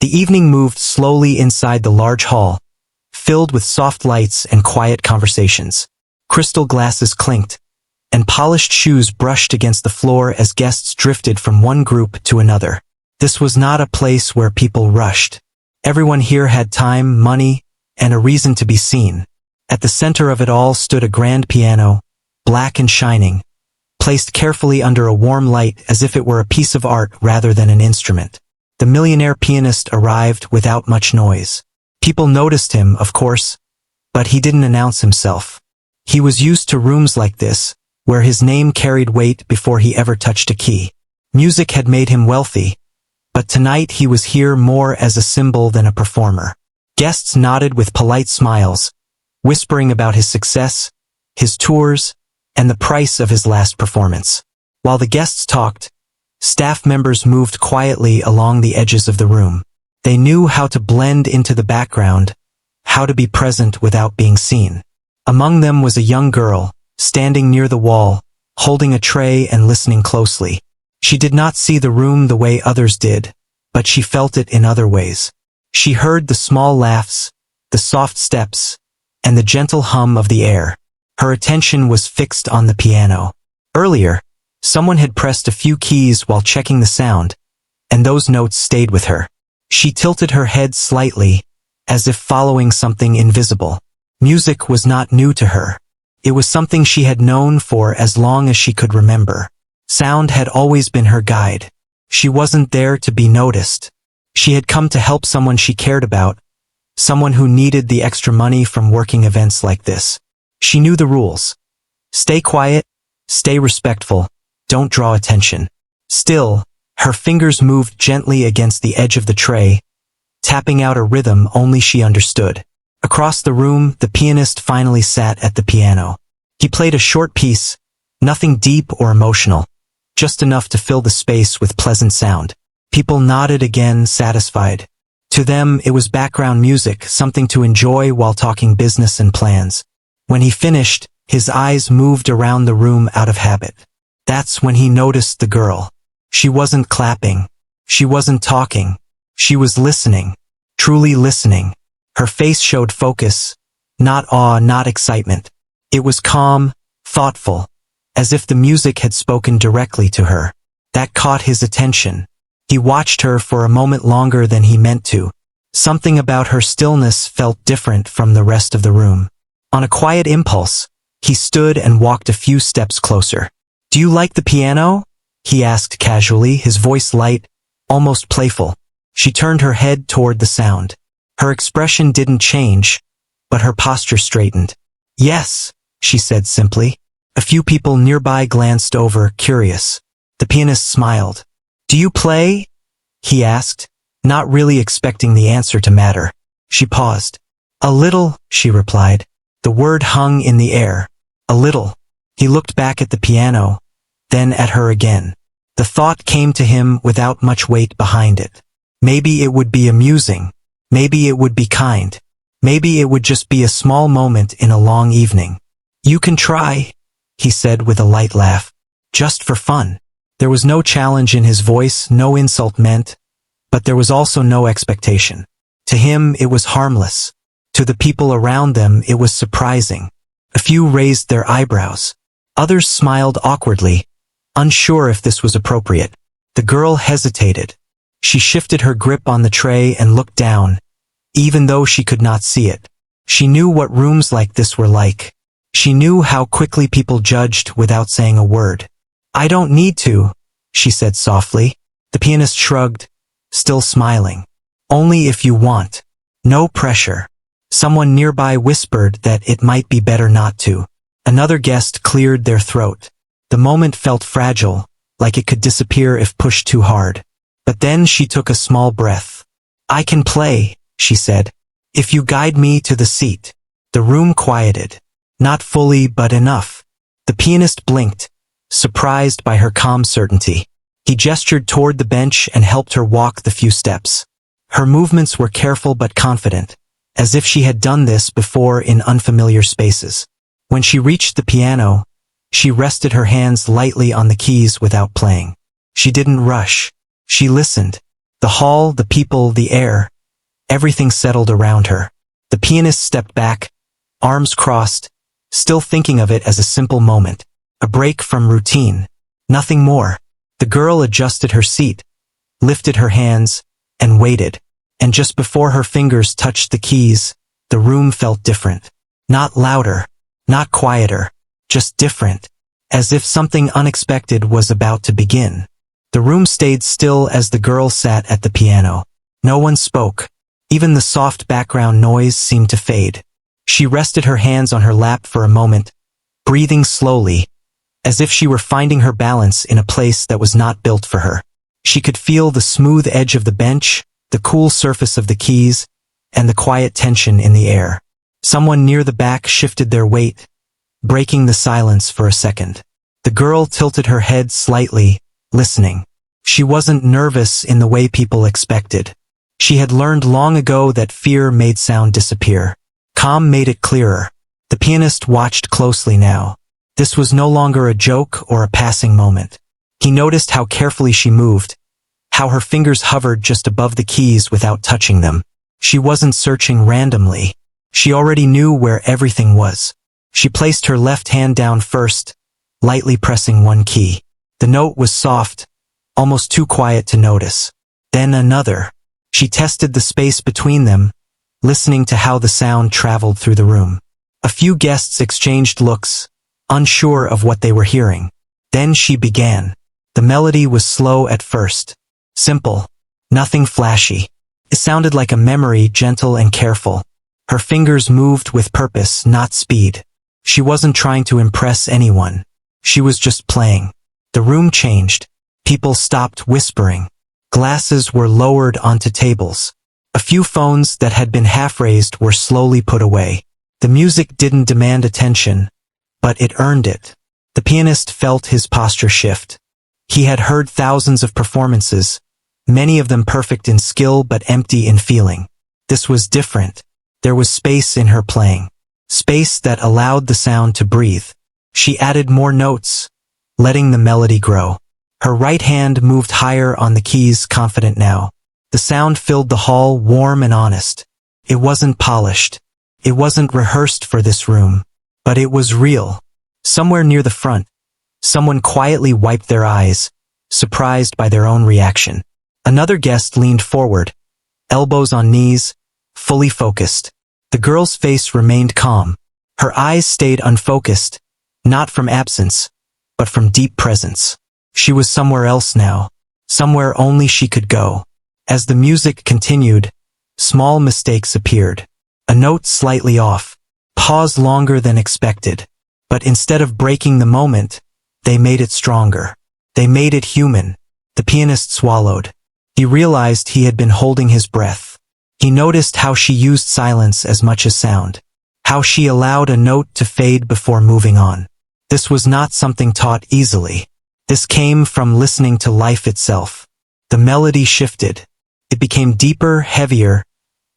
The evening moved slowly inside the large hall, filled with soft lights and quiet conversations. Crystal glasses clinked, and polished shoes brushed against the floor as guests drifted from one group to another. This was not a place where people rushed. Everyone here had time, money, and a reason to be seen. At the center of it all stood a grand piano, black and shining, placed carefully under a warm light as if it were a piece of art rather than an instrument. The millionaire pianist arrived without much noise. People noticed him, of course, but he didn't announce himself. He was used to rooms like this, where his name carried weight before he ever touched a key. Music had made him wealthy, but tonight he was here more as a symbol than a performer. Guests nodded with polite smiles, whispering about his success, his tours, and the price of his last performance. While the guests talked, staff members moved quietly along the edges of the room. They knew how to blend into the background, how to be present without being seen. Among them was a young girl, standing near the wall, holding a tray and listening closely. She did not see the room the way others did, but she felt it in other ways. She heard the small laughs, the soft steps, and the gentle hum of the air. Her attention was fixed on the piano. Earlier, someone had pressed a few keys while checking the sound, and those notes stayed with her. She tilted her head slightly, as if following something invisible. Music was not new to her. It was something she had known for as long as she could remember. Sound had always been her guide. She wasn't there to be noticed. She had come to help someone she cared about, someone who needed the extra money from working events like this. She knew the rules. Stay quiet, stay respectful, don't draw attention. Still, her fingers moved gently against the edge of the tray, tapping out a rhythm only she understood. Across the room, the pianist finally sat at the piano. He played a short piece, nothing deep or emotional, just enough to fill the space with pleasant sound. People nodded again, satisfied. To them, it was background music, something to enjoy while talking business and plans. When he finished, his eyes moved around the room out of habit. That's when he noticed the girl. She wasn't clapping. She wasn't talking. She was listening, truly listening. Her face showed focus, not awe, not excitement. It was calm, thoughtful, as if the music had spoken directly to her. That caught his attention. He watched her for a moment longer than he meant to. Something about her stillness felt different from the rest of the room. On a quiet impulse, he stood and walked a few steps closer. "Do you like the piano?" he asked casually, his voice light, almost playful. She turned her head toward the sound. Her expression didn't change, but her posture straightened. "Yes," she said simply. A few people nearby glanced over, curious. The pianist smiled. "Do you play?" he asked, not really expecting the answer to matter. She paused. "A little," she replied. The word hung in the air. A little. He looked back at the piano, then at her again. The thought came to him without much weight behind it. Maybe it would be amusing. Maybe it would be kind. Maybe it would just be a small moment in a long evening. "You can try," he said with a light laugh. "Just for fun." There was no challenge in his voice, no insult meant, but there was also no expectation. To him, it was harmless. To the people around them, it was surprising. A few raised their eyebrows. Others smiled awkwardly, unsure if this was appropriate. The girl hesitated. She shifted her grip on the tray and looked down, even though she could not see it. She knew what rooms like this were like. She knew how quickly people judged without saying a word. "I don't need to," she said softly. The pianist shrugged, still smiling. "Only if you want. No pressure." Someone nearby whispered that it might be better not to. Another guest cleared their throat. The moment felt fragile, like it could disappear if pushed too hard. But then she took a small breath. "I can play," she said, "if you guide me to the seat." The room quieted. Not fully, but enough. The pianist blinked, surprised by her calm certainty. He gestured toward the bench and helped her walk the few steps. Her movements were careful but confident, as if she had done this before in unfamiliar spaces. When she reached the piano, she rested her hands lightly on the keys without playing. She didn't rush. She listened. The hall, the people, the air, everything settled around her. The pianist stepped back, arms crossed, still thinking of it as a simple moment, a break from routine, nothing more. The girl adjusted her seat, lifted her hands, and waited. And just before her fingers touched the keys, the room felt different. Not louder, not quieter, just different, as if something unexpected was about to begin. The room stayed still as the girl sat at the piano. No one spoke. Even the soft background noise seemed to fade. She rested her hands on her lap for a moment, breathing slowly, as if she were finding her balance in a place that was not built for her. She could feel the smooth edge of the bench, the cool surface of the keys, and the quiet tension in the air. Someone near the back shifted their weight, breaking the silence for a second. The girl tilted her head slightly, listening. She wasn't nervous in the way people expected. She had learned long ago that fear made sound disappear. Calm made it clearer. The pianist watched closely now. This was no longer a joke or a passing moment. He noticed how carefully she moved, how her fingers hovered just above the keys without touching them. She wasn't searching randomly. She already knew where everything was. She placed her left hand down first, lightly pressing one key. The note was soft, almost too quiet to notice. Then another. She tested the space between them, listening to how the sound traveled through the room. A few guests exchanged looks, unsure of what they were hearing. Then she began. The melody was slow at first. Simple. Nothing flashy. It sounded like a memory, gentle and careful. Her fingers moved with purpose, not speed. She wasn't trying to impress anyone. She was just playing. The room changed. People stopped whispering. Glasses were lowered onto tables. A few phones that had been half-raised were slowly put away. The music didn't demand attention, but it earned it. The pianist felt his posture shift. He had heard thousands of performances, many of them perfect in skill but empty in feeling. This was different. There was space in her playing. Space that allowed the sound to breathe. She added more notes, letting the melody grow. Her right hand moved higher on the keys, confident now. The sound filled the hall, warm and honest. It wasn't polished. It wasn't rehearsed for this room. But it was real. Somewhere near the front, someone quietly wiped their eyes, surprised by their own reaction. Another guest leaned forward, elbows on knees, fully focused. The girl's face remained calm. Her eyes stayed unfocused, not from absence, but from deep presence. She was somewhere else now, somewhere only she could go. As the music continued, small mistakes appeared. A note slightly off, pause longer than expected. But instead of breaking the moment, they made it stronger. They made it human. The pianist swallowed. He realized he had been holding his breath. He noticed how she used silence as much as sound. How she allowed a note to fade before moving on. This was not something taught easily. This came from listening to life itself. The melody shifted. It became deeper, heavier,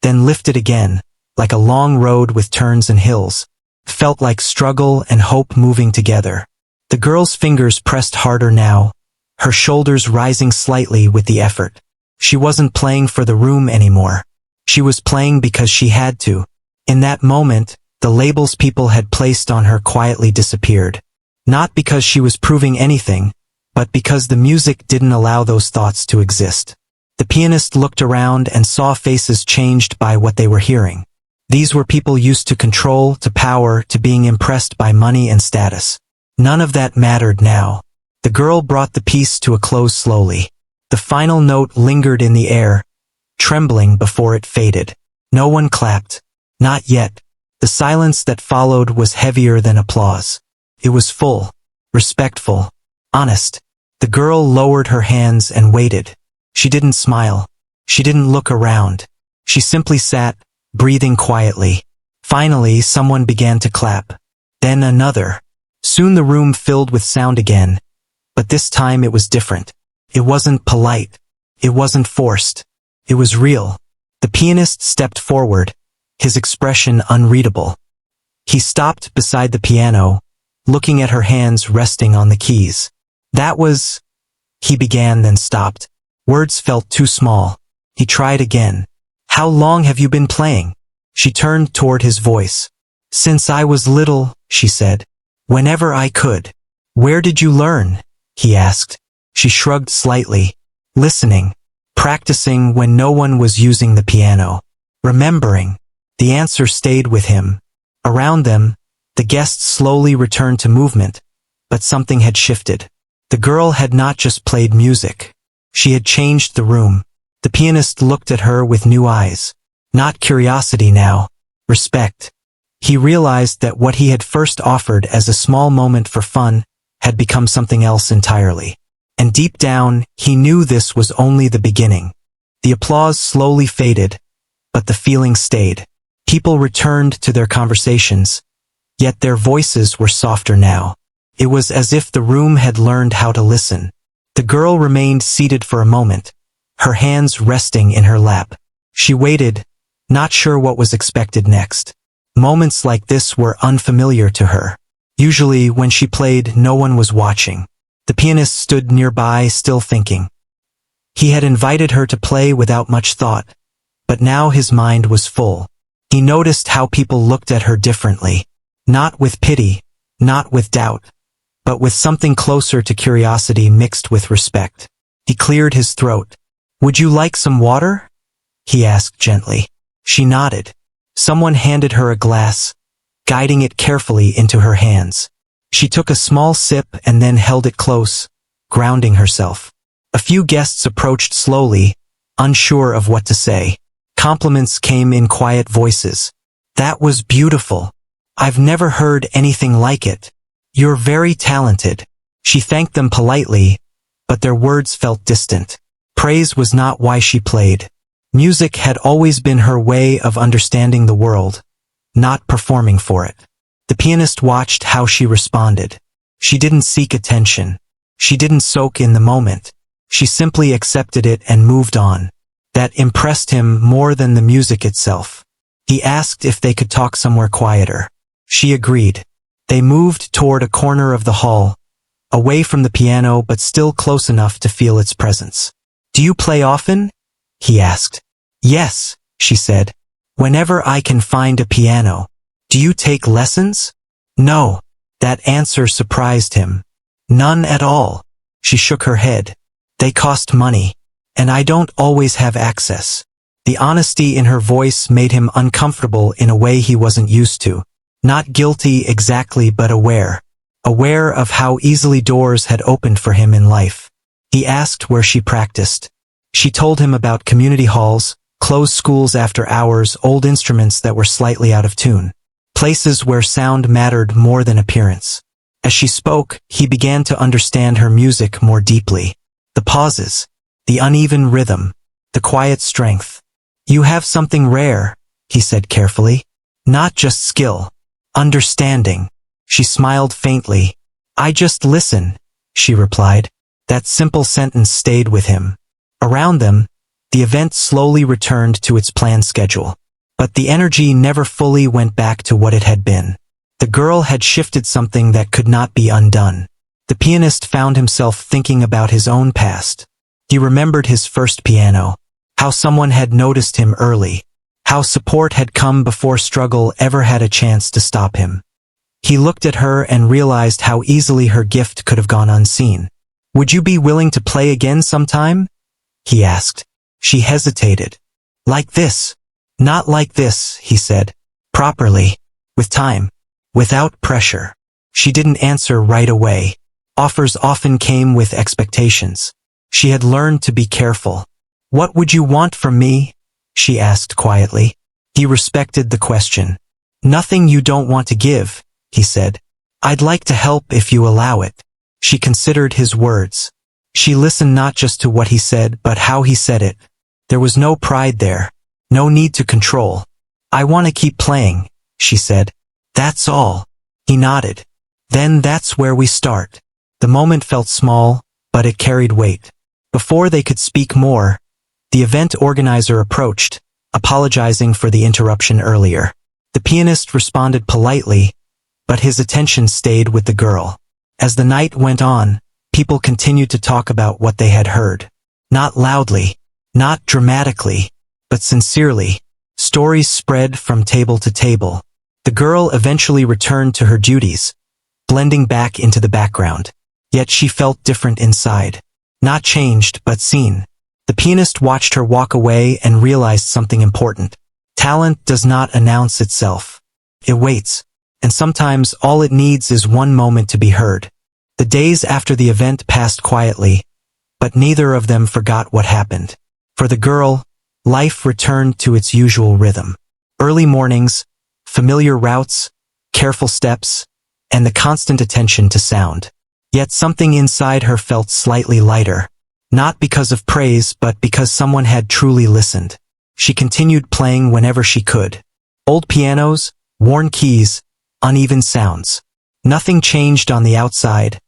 then lifted again, like a long road with turns and hills. Felt like struggle and hope moving together. The girl's fingers pressed harder now, her shoulders rising slightly with the effort. She wasn't playing for the room anymore. She was playing because she had to. In that moment, the labels people had placed on her quietly disappeared. Not because she was proving anything, but because the music didn't allow those thoughts to exist. The pianist looked around and saw faces changed by what they were hearing. These were people used to control, to power, to being impressed by money and status. None of that mattered now. The girl brought the piece to a close slowly. The final note lingered in the air, trembling before it faded. No one clapped. Not yet. The silence that followed was heavier than applause. It was full, respectful, honest. The girl lowered her hands and waited. She didn't smile. She didn't look around. She simply sat, breathing quietly. Finally, someone began to clap. Then another. Soon the room filled with sound again. But this time it was different. It wasn't polite. It wasn't forced. It was real. The pianist stepped forward, his expression unreadable. He stopped beside the piano, looking at her hands resting on the keys. That was... He began, then stopped. Words felt too small. He tried again. How long have you been playing? She turned toward his voice. Since I was little, she said. Whenever I could. Where did you learn? He asked. She shrugged slightly. Listening. Practicing when no one was using the piano. Remembering. The answer stayed with him. Around them, the guests slowly returned to movement, but something had shifted. The girl had not just played music. She had changed the room. The pianist looked at her with new eyes. Not curiosity now. Respect. He realized that what he had first offered as a small moment for fun had become something else entirely. And deep down, he knew this was only the beginning. The applause slowly faded, but the feeling stayed. People returned to their conversations, yet their voices were softer now. It was as if the room had learned how to listen. The girl remained seated for a moment, her hands resting in her lap. She waited, not sure what was expected next. Moments like this were unfamiliar to her. Usually, when she played, no one was watching. The pianist stood nearby, still thinking. He had invited her to play without much thought, but now his mind was full. He noticed how people looked at her differently. Not with pity, not with doubt, but with something closer to curiosity mixed with respect. He cleared his throat. Would you like some water? He asked gently. She nodded. Someone handed her a glass, guiding it carefully into her hands. She took a small sip and then held it close, grounding herself. A few guests approached slowly, unsure of what to say. Compliments came in quiet voices. That was beautiful. I've never heard anything like it. You're very talented. She thanked them politely, but their words felt distant. Praise was not why she played. Music had always been her way of understanding the world, not performing for it. The pianist watched how she responded. She didn't seek attention. She didn't soak in the moment. She simply accepted it and moved on. That impressed him more than the music itself. He asked if they could talk somewhere quieter. She agreed. They moved toward a corner of the hall, away from the piano but still close enough to feel its presence. Do you play often? He asked. Yes, she said. Whenever I can find a piano. Do you take lessons? No. That answer surprised him. None at all. She shook her head. They cost money. And I don't always have access. The honesty in her voice made him uncomfortable in a way he wasn't used to. Not guilty exactly, but aware. Aware of how easily doors had opened for him in life. He asked where she practiced. She told him about community halls, closed schools after hours, old instruments that were slightly out of tune. Places where sound mattered more than appearance. As she spoke, he began to understand her music more deeply. The pauses. The uneven rhythm, the quiet strength. You have something rare, he said carefully. Not just skill. Understanding. She smiled faintly. I just listen, she replied. That simple sentence stayed with him. Around them, the event slowly returned to its planned schedule. But the energy never fully went back to what it had been. The girl had shifted something that could not be undone. The pianist found himself thinking about his own past. He remembered his first piano, how someone had noticed him early, how support had come before struggle ever had a chance to stop him. He looked at her and realized how easily her gift could have gone unseen. Would you be willing to play again sometime? He asked. She hesitated. Like this. Not like this, he said. Properly. With time. Without pressure. She didn't answer right away. Offers often came with expectations. She had learned to be careful. What would you want from me? She asked quietly. He respected the question. Nothing you don't want to give, he said. I'd like to help if you allow it. She considered his words. She listened not just to what he said but how he said it. There was no pride there. No need to control. I want to keep playing, she said. That's all. He nodded. Then that's where we start. The moment felt small, but it carried weight. Before they could speak more, the event organizer approached, apologizing for the interruption earlier. The pianist responded politely, but his attention stayed with the girl. As the night went on, people continued to talk about what they had heard. Not loudly, not dramatically, but sincerely. Stories spread from table to table. The girl eventually returned to her duties, blending back into the background. Yet she felt different inside. Not changed, but seen. The pianist watched her walk away and realized something important. Talent does not announce itself. It waits. And sometimes all it needs is one moment to be heard. The days after the event passed quietly, but neither of them forgot what happened. For the girl, life returned to its usual rhythm. Early mornings, familiar routes, careful steps, and the constant attention to sound. Yet something inside her felt slightly lighter. Not because of praise, but because someone had truly listened. She continued playing whenever she could. Old pianos, worn keys, uneven sounds. Nothing changed on the outside,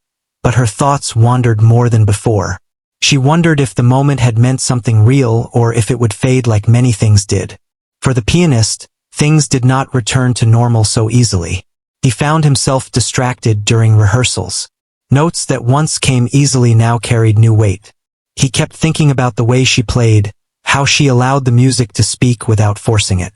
but her thoughts wandered more than before. She wondered if the moment had meant something real or if it would fade like many things did. For the pianist, things did not return to normal so easily. He found himself distracted during rehearsals. Notes that once came easily now carried new weight. He kept thinking about the way she played, how she allowed the music to speak without forcing it.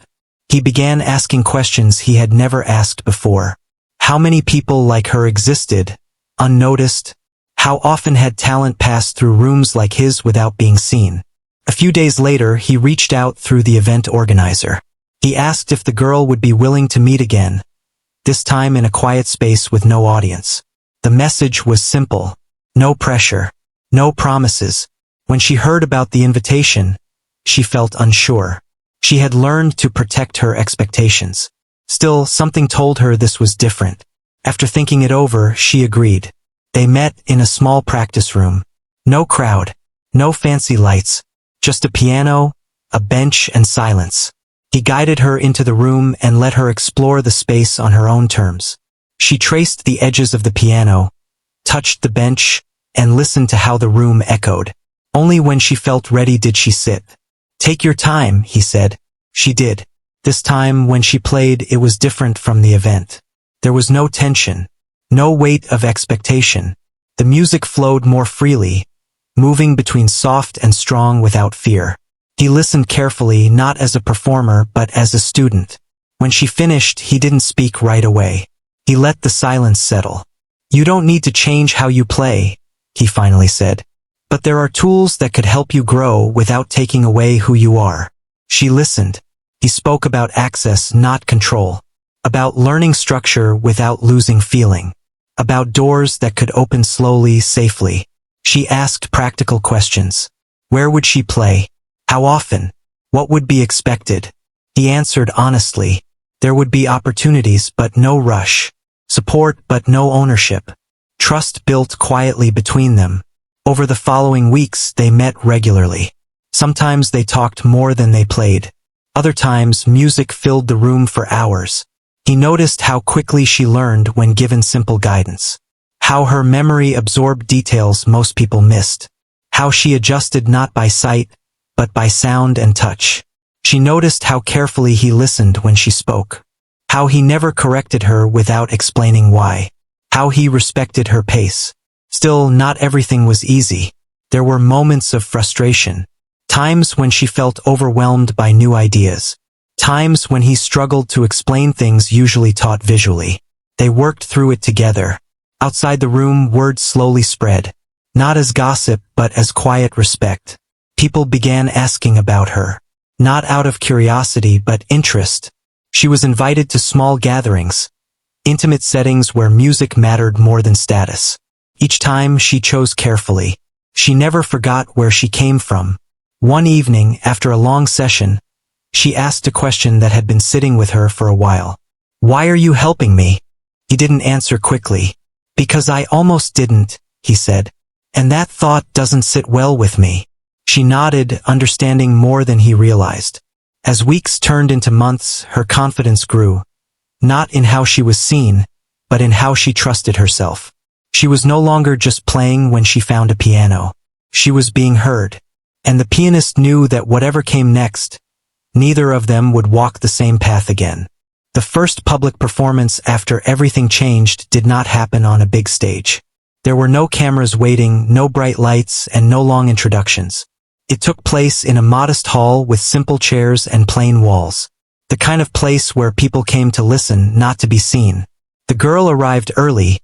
He began asking questions he had never asked before. How many people like her existed, unnoticed? How often had talent passed through rooms like his without being seen? A few days later, he reached out through the event organizer. He asked if the girl would be willing to meet again, this time in a quiet space with no audience. The message was simple. No pressure. No promises. When she heard about the invitation, she felt unsure. She had learned to protect her expectations. Still, something told her this was different. After thinking it over, she agreed. They met in a small practice room. No crowd. No fancy lights. Just a piano, a bench, and silence. He guided her into the room and let her explore the space on her own terms. She traced the edges of the piano, touched the bench, and listened to how the room echoed. Only when she felt ready did she sit. Take your time, he said. She did. This time, when she played, it was different from the event. There was no tension, no weight of expectation. The music flowed more freely, moving between soft and strong without fear. He listened carefully, not as a performer, but as a student. When she finished, he didn't speak right away. He let the silence settle. You don't need to change how you play, he finally said. But there are tools that could help you grow without taking away who you are. She listened. He spoke about access, not control. About learning structure without losing feeling. About doors that could open slowly, safely. She asked practical questions. Where would she play? How often? What would be expected? He answered honestly. There would be opportunities, but no rush. Support, but no ownership. Trust built quietly between them. Over the following weeks, they met regularly. Sometimes they talked more than they played. Other times, music filled the room for hours. He noticed how quickly she learned when given simple guidance. How her memory absorbed details most people missed. How she adjusted not by sight, but by sound and touch. She noticed how carefully he listened when she spoke. How he never corrected her without explaining why. How he respected her pace. Still, not everything was easy. There were moments of frustration. Times when she felt overwhelmed by new ideas. Times when he struggled to explain things usually taught visually. They worked through it together. Outside the room, word slowly spread. Not as gossip, but as quiet respect. People began asking about her. Not out of curiosity, but interest. She was invited to small gatherings. Intimate settings where music mattered more than status. Each time she chose carefully. She never forgot where she came from. One evening, after a long session, she asked a question that had been sitting with her for a while. Why are you helping me? He didn't answer quickly. Because I almost didn't, he said. And that thought doesn't sit well with me. She nodded, understanding more than he realized. As weeks turned into months, her confidence grew. Not in how she was seen, but in how she trusted herself. She was no longer just playing when she found a piano. She was being heard. And the pianist knew that whatever came next, neither of them would walk the same path again. The first public performance after everything changed did not happen on a big stage. There were no cameras waiting, no bright lights, and no long introductions. It took place in a modest hall with simple chairs and plain walls. The kind of place where people came to listen, not to be seen. The girl arrived early,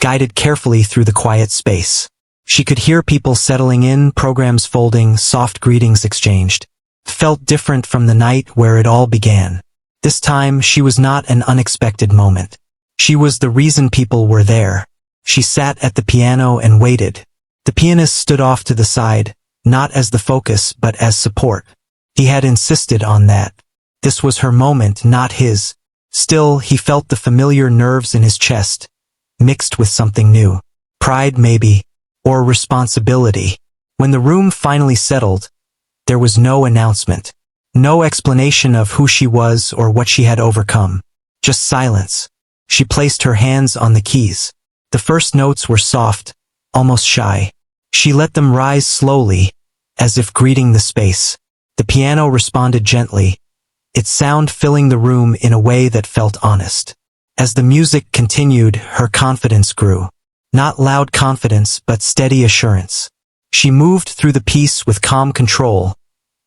guided carefully through the quiet space. She could hear people settling in, programs folding, soft greetings exchanged. It felt different from the night where it all began. This time, she was not an unexpected moment. She was the reason people were there. She sat at the piano and waited. The pianist stood off to the side, not as the focus but as support. He had insisted on that. This was her moment, not his. Still, he felt the familiar nerves in his chest, mixed with something new. Pride, maybe, or responsibility. When the room finally settled, there was no announcement. No explanation of who she was or what she had overcome. Just silence. She placed her hands on the keys. The first notes were soft, almost shy. She let them rise slowly, as if greeting the space. The piano responded gently, its sound filling the room in a way that felt honest. As the music continued, her confidence grew. Not loud confidence, but steady assurance. She moved through the piece with calm control,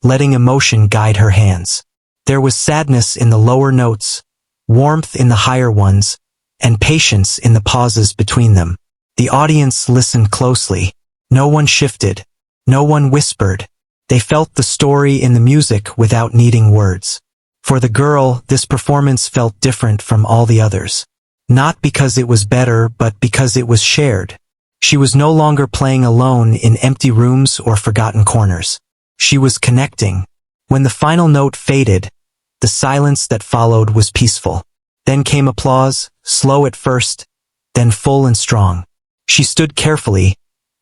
letting emotion guide her hands. There was sadness in the lower notes, warmth in the higher ones, and patience in the pauses between them. The audience listened closely. No one shifted. No one whispered. They felt the story in the music without needing words. For the girl, this performance felt different from all the others. Not because it was better, but because it was shared. She was no longer playing alone in empty rooms or forgotten corners. She was connecting. When the final note faded, the silence that followed was peaceful. Then came applause, slow at first, then full and strong. She stood carefully,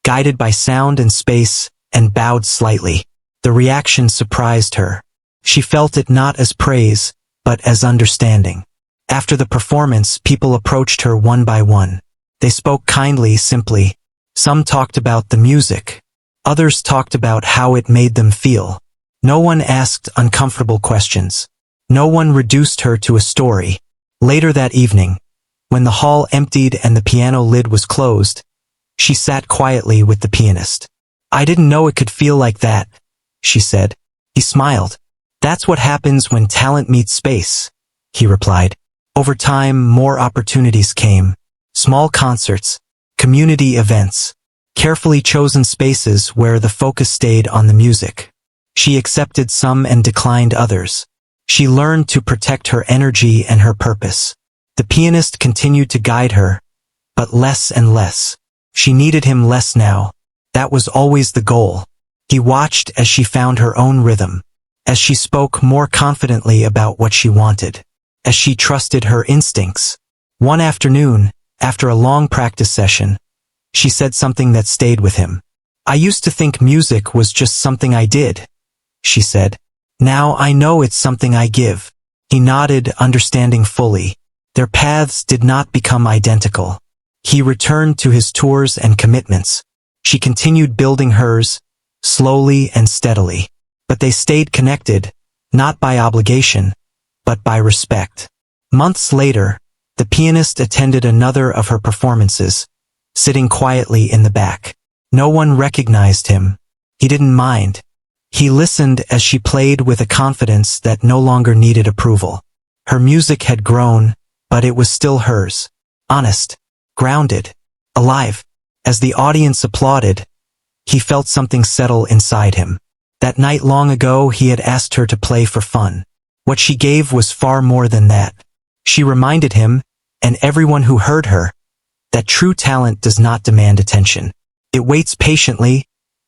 guided by sound and space, and bowed slightly. The reaction surprised her. She felt it not as praise, but as understanding. After the performance, people approached her one by one. They spoke kindly, simply. Some talked about the music. Others talked about how it made them feel. No one asked uncomfortable questions. No one reduced her to a story. Later that evening, when the hall emptied and the piano lid was closed, she sat quietly with the pianist. "I didn't know it could feel like that," she said. He smiled. "That's what happens when talent meets space," he replied. Over time, more opportunities came. Small concerts, community events, carefully chosen spaces where the focus stayed on the music. She accepted some and declined others. She learned to protect her energy and her purpose. The pianist continued to guide her, but less and less. She needed him less now. That was always the goal. He watched as she found her own rhythm, as she spoke more confidently about what she wanted, as she trusted her instincts. One afternoon, after a long practice session, she said something that stayed with him. "I used to think music was just something I did," she said. "Now I know it's something I give." He nodded, understanding fully. Their paths did not become identical. He returned to his tours and commitments. She continued building hers, slowly and steadily. But they stayed connected, not by obligation, but by respect. Months later, the pianist attended another of her performances, sitting quietly in the back. No one recognized him. He didn't mind. He listened as she played with a confidence that no longer needed approval. Her music had grown, but it was still hers. Honest, grounded, alive. As the audience applauded, he felt something settle inside him. That night long ago, he had asked her to play for fun. What she gave was far more than that. She reminded him, and everyone who heard her, that true talent does not demand attention. It waits patiently,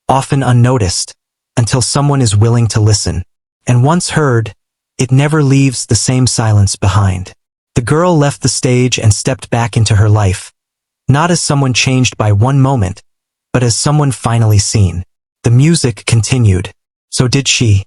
often unnoticed, until someone is willing to listen. And once heard, it never leaves the same silence behind. The girl left the stage and stepped back into her life, not as someone changed by one moment, but as someone finally seen. The music continued. So did she.